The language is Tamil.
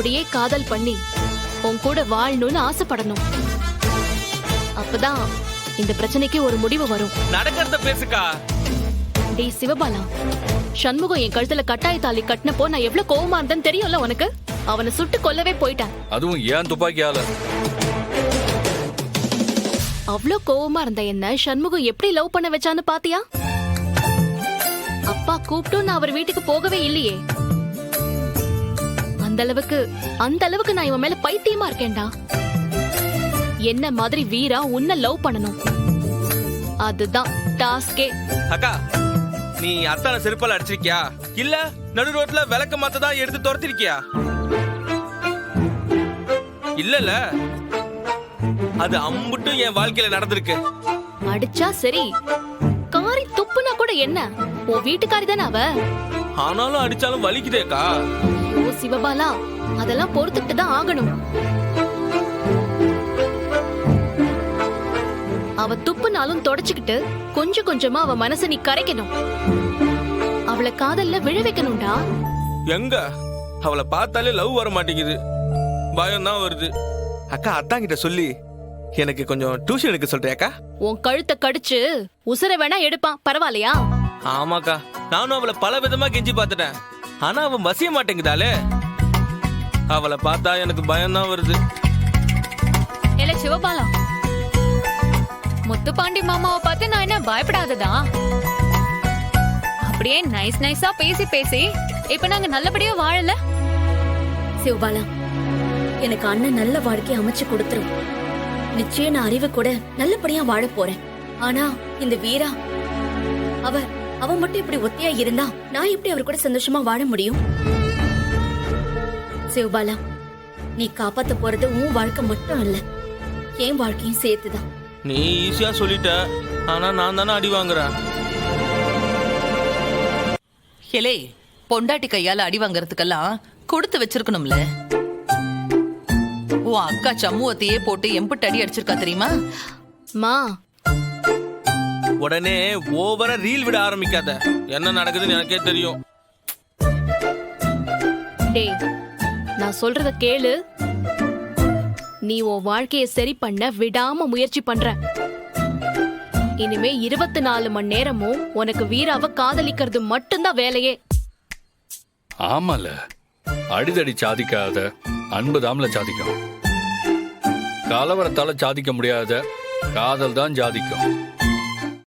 அப்படியே காதல் பண்ணி உன் கூட வாழணும்னு ஆசைப்படணும். அப்பதான் இந்த பிரச்சனைக்கு ஒரு முடிவு வரும். நடக்கிறத பேசுக்கா. டேய் சிவபாலா, சண்முகம் என் கழுத்துல கட்டாய தாலி கட்டினப்போ நான் எவ்வளவு கோவமா இருந்தேன்னு தெரியும்ல உனக்கு? அவனை சுட்டு கொல்லவே போயிட்டேன். அதுவும் ஏன் துப்பாக்கியால? அவ்வளவு கோவமா இருந்த என்ன சண்முகம் எப்படி லவ் பண்ண வச்சான்னு பாத்தியா? அப்பா கூப்பிட்டும் நான் அவர் வீட்டுக்கு போகவே இல்லையே. அந்த அளவுக்கு நான் இவன் மேல பைத்தியமா இருக்கேன்டா. என்ன மாதிரி வீரா உன்னை லவ் பண்ணணும், அதுதான் டாஸ்கே. அக்கா, நீ அத்தான செருப்பால அடிச்சிருக்கியா இல்ல நடு ரோட்ல விளக்க மாத்ததான் எடுத்து துரத்திருக்கியா? இல்லல, அது அம்புட்டும் என் வாழ்க்கையில நடந்திருக்கு. அடிச்சா சரி, காரி துப்புனா கூட என்ன, உன் வீட்டுக்காரி தானே அவ. ஆனாலும் அடிச்சாலும் வலிக்குதேக்கா. ஓ சிவபாலா, அதெல்லாம் பொறுத்துட்டு தான் ஆகணும். அவ துப்புனாலும் தொடச்சுக்கிட்டு கொஞ்சம் கொஞ்சமா அவ மனச நீ கரைக்கணும். அவளை காதல்ல விழ வைக்கணும்டா. எங்க அவளை பார்த்தாலே லவ் வர மாட்டேங்குது, பயம் தான் வருது. அக்கா, அத்தாங்கிட்ட சொல்லி எனக்கு கொஞ்சம் டியூஷன் எடுக்க சொல்றியாக்கா? உன் கழுத்தை கடிச்சு உசுர வேணா எடுப்பான், பரவாயில்லையா? ஆமாக்கா, நானும் அவளை பல விதமா கெஞ்சி பார்த்துட்டேன். ஆனா அவன் வசிய மாட்டேங்குதாலே. அவளை பார்த்தா எனக்கு பயம் தான் வருது. இல்ல சிவபாலா, முத்துப்பாண்டி மாமாவை பார்த்து நான் என்ன பயப்படாததா? அப்படியே நைஸா பேசி பேசி இப்ப நாங்க நல்லபடியா வாழல. சிவபாலா, எனக்கு அண்ணன் நல்ல வாழ்க்கையை அமைச்சு கொடுத்துரும். நிச்சயம் நான் அறிவு கூட நல்லபடியா வாழ போறேன். ஆனா இந்த வீரா, அவ மட்டும் இப்படி ஒத்தையா இருந்தா நான் எப்படி அவர் கூட சந்தோஷமா வாழ முடியும்? சிவபாலா, நீ காப்பாத்த போறது உன் வாழ்க்கை மட்டும் இல்ல, என் வாழ்க்கையும் சேர்த்துதான். நீ ஈஸியா சொல்லிட்ட, ஆனா நான் தானே அடி வாங்குறேன். ஹெலே, பொண்டாட்டி கையால அடி வாங்கறதுக்கெல்லாம் கொடுத்து வச்சிருக்கணும்ல. உன் அக்கா சம்முவத்தையே போட்டு எம்பிட்டு அடி அடிச்சிருக்கா தெரியுமா? மா, உடனே ஓவரா ரீல் விட ஆரம்பிக்காத. என்ன நடக்குதுன்னு எனக்கே தெரியும். டேய், நான் சொல்றத கேளு. நீ உன் வாழ்க்கைய சரி பண்ண விடாம முயற்சி பண்ற. இனிமே 24 மணி நேரமும் உனக்கு வீராவை காதலிக்கிறது மட்டும்தான் வேலையே. ஆமால, அடிதடி சாதிக்காத அன்புதாம்ல சாதிக்கும். கலவரத்தால சாதிக்க முடியாத காதல் தான் சாதிக்கும்.